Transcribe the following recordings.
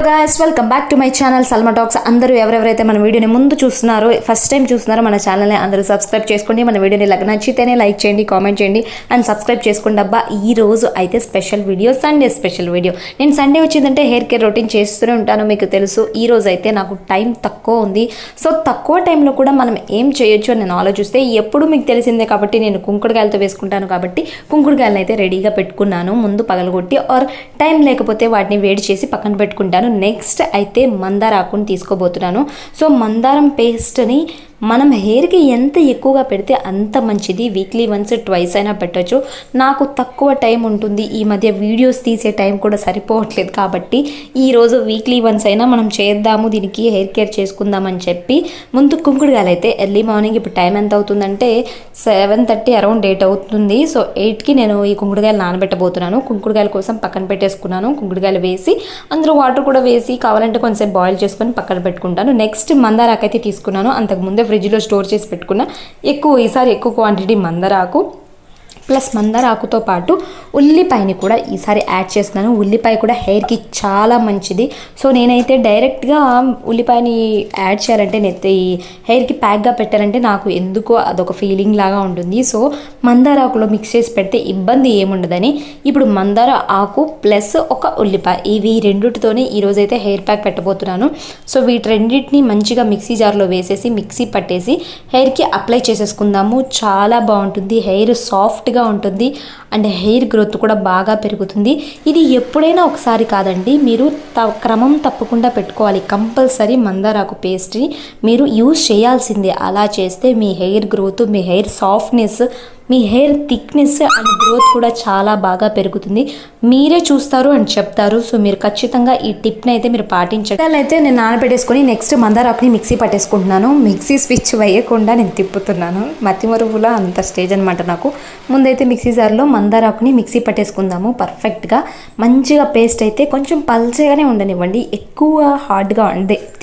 guys, welcome back to my channel Salma Talks. అందరూ ఎవరెవరైతే మన వీడియోని ముందు చూస్తున్నారో ఫస్ట్ టైం చూస్తున్నారో మన ఛానల్ ని అందరూ సబ్స్క్రైబ్ చేసుకోండి. మన వీడియోని నచ్చితేనే లైక్ చేయండి, కామెంట్ చేయండి అండ్ సబ్స్క్రైబ్ చేసుకోండి. అబ్బా ఈ రోజు అయితే special video, Sunday special video. నేను సండే వచ్చిందంటే హెయిర్ కేర్ రొటీన్ చేస్తూనే ఉంటాను, మీకు తెలుసు. ఈ రోజు అయితే నాకు టైం తక్కువ ఉంది. సో తక్కువ టైంలో కూడా మనం ఏం చేయొచ్చు అని నేను ఆలోచిస్తే ఎప్పుడు మీకు తెలిసిందే కాబట్టి నేను కుంకుడుకాయలతో వేసుకుంటాను కాబట్టి కుంకుడుకాయలను అయితే రెడీగా పెట్టుకున్నాను. ముందు పగలగొట్టి ఆర్ టైం లేకపోతే వాటిని వేడి చేసి పక్కన పెట్టుకుంటాను. నెక్స్ట్ అయితే మందార ఆకుని తీసుకోబోతున్నాను. సో మందారం పేస్ట్ని మనం హెయిర్కి ఎంత ఎక్కువగా పెడితే అంత మంచిది. వీక్లీ వన్స్ ట్వైస్ అయినా పెట్టచ్చు. నాకు తక్కువ టైం ఉంటుంది, ఈ మధ్య వీడియోస్ తీసే టైం కూడా సరిపోవట్లేదు కాబట్టి ఈరోజు వీక్లీ వన్స్ అయినా మనం చేద్దాము, దీనికి హెయిర్ కేర్ చేసుకుందామని చెప్పి ముందు కుంకుడుకాయలు అయితే ఎర్లీ మార్నింగ్, ఇప్పుడు టైం ఎంత అవుతుందంటే 7:30 అరౌండ్ 8 అవుతుంది. సో 8కి నేను ఈ కుంకుడుకాయలు నానబెట్టబోతున్నాను. కుంకుడుకాయల కోసం పక్కన పెట్టేసుకున్నాను. కుంకుడుకాయలు వేసి అందులో వాటర్ కూడా వేసి కావాలంటే కొంచెం బాయిల్ చేసుకొని పక్కన పెట్టుకుంటాను. నెక్స్ట్ మందారాకు అయితే తీసుకున్నాను. అంతకుముందే ఫ్రిడ్జ్లో స్టోర్ చేసి పెట్టుకున్న ఈసారి ఎక్కువ క్వాంటిటీ మందారాకు ప్లస్ మందార ఆకుతో పాటు ఉల్లిపాయని కూడా ఈసారి యాడ్ చేస్తున్నాను. ఉల్లిపాయ కూడా హెయిర్కి చాలా మంచిది. సో నేనైతే డైరెక్ట్గా ఉల్లిపాయని యాడ్ చేయాలంటే ఈ హెయిర్కి ప్యాక్గా పెట్టాలంటే నాకు ఎందుకో అదొక ఫీలింగ్ లాగా ఉంటుంది. సో మందార ఆకులో మిక్స్ చేసి పెడితే ఇబ్బంది ఏముండదని ఇప్పుడు మందార ఆకు ప్లస్ ఒక ఉల్లిపాయ, ఇవి రెండిటితోనే ఈరోజైతే హెయిర్ ప్యాక్ పెట్టబోతున్నాను. సో వీటి రెండింటిని మంచిగా మిక్సీ జార్లో వేసేసి మిక్సీ పట్టేసి హెయిర్కి అప్లై చేసేసుకుందాము. చాలా బాగుంటుంది, హెయిర్ సాఫ్ట్గా ఉంటుంది అండ్ హెయిర్ గ్రోత్ కూడా బాగా పెరుగుతుంది. ఇది ఎప్పుడైనా ఒకసారి కాదండి, మీరు క్రమం తప్పకుండా పెట్టుకోవాలి. కంపల్సరీ మందారాకు పేస్ట్ని మీరు యూజ్ చేయాల్సిందే. అలా చేస్తే మీ హెయిర్ గ్రోత్, మీ హెయిర్ సాఫ్ట్నెస్, మీ హెయిర్ థిక్నెస్ అండ్ గ్రోత్ కూడా చాలా బాగా పెరుగుతుంది. మీరే చూస్తారు అని చెప్తారు. సో మీరు ఖచ్చితంగా ఈ టిప్ని అయితే మీరు పాటించండి. అయితే నేను నానబెట్టేసుకొని నెక్స్ట్ మందారాకుని మిక్సీ పట్టేసుకుంటున్నాను. మిక్సీ స్విచ్ వేయకుండా నేను తిప్పుతున్నాను. మతిమరుపులా అంత స్టేజ్ అనమాట నాకు. ముందైతే మిక్సీ జార్లో మందారాకుని మిక్సీ పట్టేసుకుందాము. పర్ఫెక్ట్గా మంచిగా పేస్ట్ అయితే కొంచెం పల్చగానే ఉండనివ్వండి, ఎక్కువ హార్డ్గా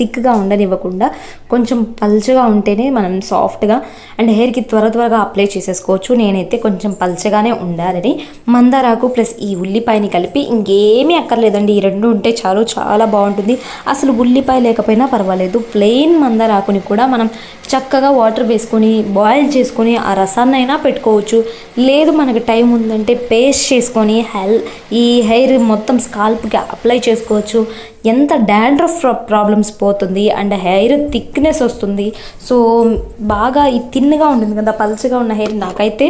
థిక్గా ఉండనివ్వకుండా కొంచెం పల్చగా ఉంటేనే మనం సాఫ్ట్గా అండ్ హెయిర్కి త్వరగా అప్లై చేసేసుకోవచ్చు. నేనైతే కొంచెం పల్చగానే ఉండాలని మందారాకు ప్లస్ ఈ ఉల్లిపాయని కలిపి, ఇంకేమీ అక్కర్లేదండి, ఈ రెండు ఉంటే చాలు, చాలా బాగుంటుంది. అసలు ఉల్లిపాయ లేకపోయినా పర్వాలేదు, ప్లెయిన్ మందారాకుని కూడా మనం చక్కగా వాటర్ వేసుకొని బాయిల్ చేసుకొని ఆ రసాన్ని అయినా పెట్టుకోవచ్చు. లేదు మనకు టైం ఉందంటే పేస్ట్ చేసుకొని ఈ హెయిర్ మొత్తం స్కాల్ప్కి అప్లై చేసుకోవచ్చు. ఎంత డాండ్రఫ్ ప్రాబ్లమ్స్ పోతుంది అండ్ హెయిర్ థిక్నెస్ వస్తుంది. సో బాగా ఈ థిన్గా ఉంటుంది కదా పల్చగా ఉన్న హెయిర్. నాకైతే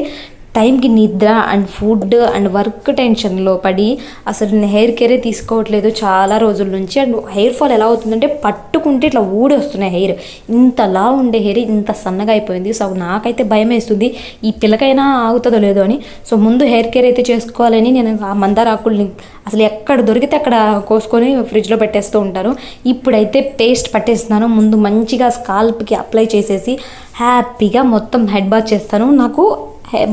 టైంకి నిద్ర అండ్ ఫుడ్ అండ్ వర్క్ టెన్షన్లో పడి అసలు నేను హెయిర్ కేరే తీసుకోవట్లేదు చాలా రోజుల నుంచి. అండ్ హెయిర్ ఫాల్ ఎలా అవుతుందంటే పట్టుకుంటే ఇట్లా ఊడి వస్తున్నాయి హెయిర్. ఇంతలా ఉండే హెయిర్ ఇంత సన్నగా అయిపోయింది. సో నాకైతే భయం వేస్తుంది, ఈ పిల్లకైనా ఆగుతుందో లేదో అని. సో ముందు హెయిర్ కేర్ అయితే చేసుకోవాలని నేను ఆ మందార ఆకుల్ని అసలు ఎక్కడ దొరికితే అక్కడ కోసుకొని ఫ్రిడ్జ్లో పెట్టేస్తూ ఉంటాను. ఇప్పుడైతే పేస్ట్ పట్టేస్తున్నాను. ముందు మంచిగా స్కాల్ప్కి అప్లై చేసేసి హ్యాపీగా మొత్తం హెడ్ బాత్ చేస్తాను. నాకు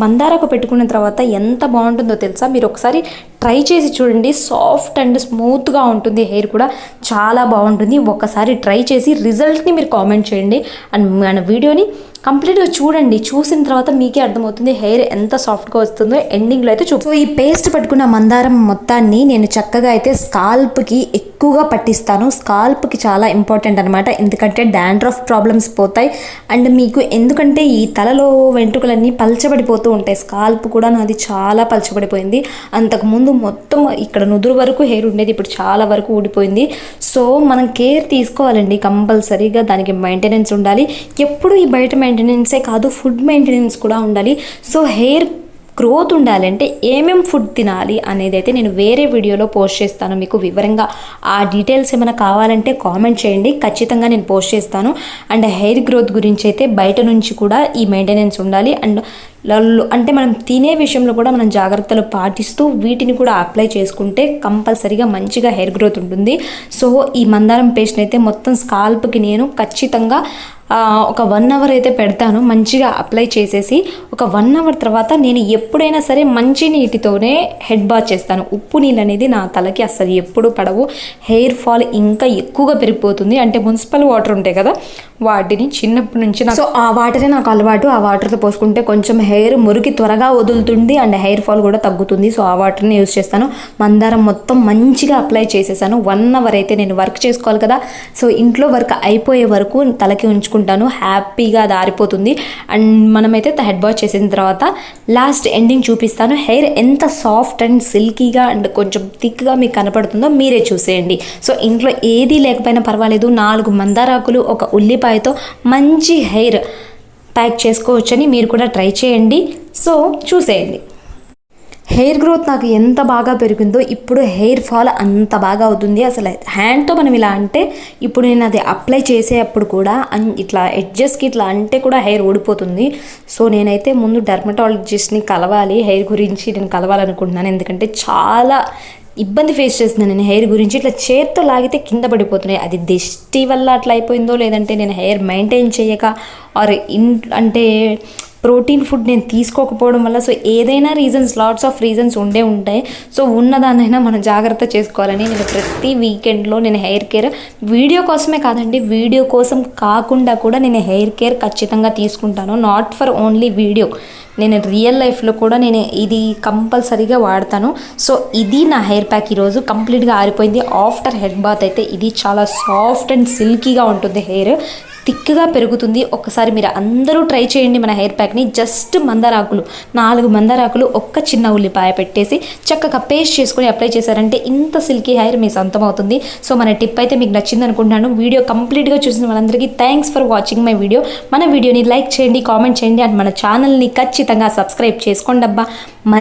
మందారకు పెట్టుకున్న తర్వాత ఎంత బాగుంటుందో తెలుసా, మీరు ఒకసారి ట్రై చేసి చూడండి. సాఫ్ట్ అండ్ స్మూత్గా ఉంటుంది, హెయిర్ కూడా చాలా బాగుంటుంది. ఒకసారి ట్రై చేసి రిజల్ట్ని మీరు కామెంట్ చేయండి అండ్ మన వీడియోని కంప్లీట్గా చూడండి. చూసిన తర్వాత మీకే అర్థమవుతుంది హెయిర్ ఎంత సాఫ్ట్గా వస్తుందో ఎండింగ్లో అయితే సో ఈ పేస్ట్ పట్టుకున్న మందారం మొత్తాన్ని నేను చక్కగా అయితే స్కాల్ప్కి ఎక్కువగా పట్టిస్తాను. స్కాల్ప్కి చాలా ఇంపార్టెంట్ అనమాట, ఎందుకంటే డాండ్రఫ్ ప్రాబ్లమ్స్ పోతాయి అండ్ మీకు ఎందుకంటే ఈ తలలో వెంట్రుకలన్నీ పల్చబడిపోతూ ఉంటాయి. స్కాల్ప్ కూడా నాది చాలా పల్చబడిపోయింది. అంతకుముందు మొత్తం ఇక్కడ నుదురు వరకు హెయిర్ ఉండేది, ఇప్పుడు చాలా వరకు ఊడిపోయింది. సో మనం కేర్ తీసుకోవాలండి కంపల్సరీగా, దానికి మెయింటెనెన్స్ ఉండాలి. ఎప్పుడు ఈ బయట మెయింటెనెన్సే కాదు, ఫుడ్ మెయింటెనెన్స్ కూడా ఉండాలి. సో హెయిర్ గ్రోత్ ఉండాలంటే ఏమేం ఫుడ్ తినాలి అనేది అయితే నేను వేరే వీడియోలో పోస్ట్ చేస్తాను మీకు వివరంగా. ఆ డీటెయిల్స్ ఏమైనా కావాలంటే కామెంట్ చేయండి, ఖచ్చితంగా నేను పోస్ట్ చేస్తాను. అండ్ హెయిర్ గ్రోత్ గురించి అయితే బయట నుంచి కూడా ఈ మెయింటెనెన్స్ ఉండాలి. అండ్ అంటే మనం తినే విషయంలో కూడా మనం జాగ్రత్తలు పాటిస్తూ వీటిని కూడా అప్లై చేసుకుంటే కంపల్సరీగా మంచిగా హెయిర్ గ్రోత్ ఉంటుంది. సో ఈ మందారం పేస్ట్ని అయితే మొత్తం స్కాల్ప్కి నేను ఖచ్చితంగా ఒక 1 అవర్ అయితే పెడతాను. మంచిగా అప్లై చేసేసి ఒక 1 అవర్ తర్వాత నేను ఎప్పుడైనా సరే మంచి నీటితోనే హెడ్ బాత్ చేస్తాను. ఉప్పు నీళ్ళు అనేది నా తలకి అస్సలు ఎప్పుడు పడవు. హెయిర్ ఫాల్ ఇంకా ఎక్కువగా పెరిగిపోతుంది. అంటే మున్సిపల్ వాటర్ ఉంటాయి కదా, వాటిని చిన్నప్పటి నుంచి సో ఆ వాటరే నాకు అలవాటు. ఆ వాటర్తో పోసుకుంటే కొంచెం హెయిర్ మురికి త్వరగా వదులుతుంది అండ్ హెయిర్ ఫాల్ కూడా తగ్గుతుంది. సో ఆ వాటర్ని యూజ్ చేస్తాను. మందారం మొత్తం మంచిగా అప్లై చేసేసాను. 1 అవర్ అయితే నేను వర్క్ చేసుకోవాలి కదా, సో ఇంట్లో వర్క్ అయిపోయే వరకు తలకి ఉంచుకుంటాను. హ్యాపీగా అది ఆరిపోతుంది. అండ్ మనమైతే హెడ్ వాష్ చేసిన తర్వాత లాస్ట్ ఎండింగ్ చూపిస్తాను. హెయిర్ ఎంత సాఫ్ట్ అండ్ సిల్కీగా అండ్ కొంచెం థిక్గా మీకు కనపడుతుందో మీరే చూసేయండి. సో ఇంట్లో ఏది లేకపోయినా పర్వాలేదు, 4 మందారాకులు, ఒక ఉల్లిపాయతో మంచి హెయిర్ ప్యాక్ చేసుకోవచ్చని మీరు కూడా ట్రై చేయండి. సో చూసేయండి. హెయిర్ గ్రోత్ నాకు ఎంత బాగా పెరిగిందో ఇప్పుడు హెయిర్ ఫాల్ అంత బాగా అవుతుంది. అసలు హ్యాండ్తో మనం ఇలా అంటే ఇప్పుడు నేను అది అప్లై చేసేటప్పుడు కూడా ఇట్లా ఎడ్జెస్కి ఇట్లా అంటే కూడా హెయిర్ ఊడిపోతుంది. సో నేనైతే ముందు డెర్మటాలజిస్ట్ని కలవాలి, హెయిర్ గురించి నేను కలవాలనుకుంటున్నాను. ఎందుకంటే చాలా ఇబ్బంది ఫేస్ చేస్తున్నాను నేను హెయిర్ గురించి. ఇట్లా చేత్తో లాగితే కింద పడిపోతున్నాయి. అది దిష్టి వల్ల అట్లా అయిపోయిందో, లేదంటే నేను హెయిర్ మెయింటైన్ చేయక ఆర్ అంటే ప్రోటీన్ ఫుడ్ నేను తీసుకోకపోవడం వల్ల, సో ఏదైనా రీజన్స్, లాట్స్ ఆఫ్ రీజన్స్ ఉంటాయి. సో ఉన్నదానైనా మనం జాగ్రత్త చేసుకోవాలని నేను ప్రతి వీకెండ్లో నేను హెయిర్ కేర్ వీడియో కోసమే కాదండి, వీడియో కోసం కాకుండా కూడా నేను హెయిర్ కేర్ ఖచ్చితంగా తీసుకుంటాను. నాట్ ఫర్ ఓన్లీ వీడియో, నేను రియల్ లైఫ్లో కూడా నేను ఇది కంపల్సరీగా వాడతాను. సో ఇది నా హెయిర్ ప్యాక్ ఈరోజు కంప్లీట్గా ఆరిపోయింది. ఆఫ్టర్ హెడ్ బాత్ అయితే ఇది చాలా సాఫ్ట్ అండ్ సిల్కీగా ఉంటుంది, హెయిర్ థిక్గా పెరుగుతుంది. ఒక్కసారి మీరు అందరూ ట్రై చేయండి మన హెయిర్ ప్యాక్ని. జస్ట్ మందారాకులు, 4 మందారాకులు, ఒక్క చిన్న ఉల్లిపాయ పెట్టేసి చక్కగా పేస్ట్ చేసుకొని అప్లై చేశారంటే ఇంత సిల్కీ హెయిర్ మీ సొంతం అవుతుంది. సో మన టిప్ అయితే మీకు నచ్చింది అనుకుంటున్నాను. వీడియో కంప్లీట్గా చూసిన వాళ్ళందరికీ thanks for watching my video. మన వీడియోని లైక్ చేయండి, కామెంట్ చేయండి అండ్ మన ఛానల్ని ఖచ్చితంగా సబ్స్క్రైబ్ చేసుకోండి అబ్బా.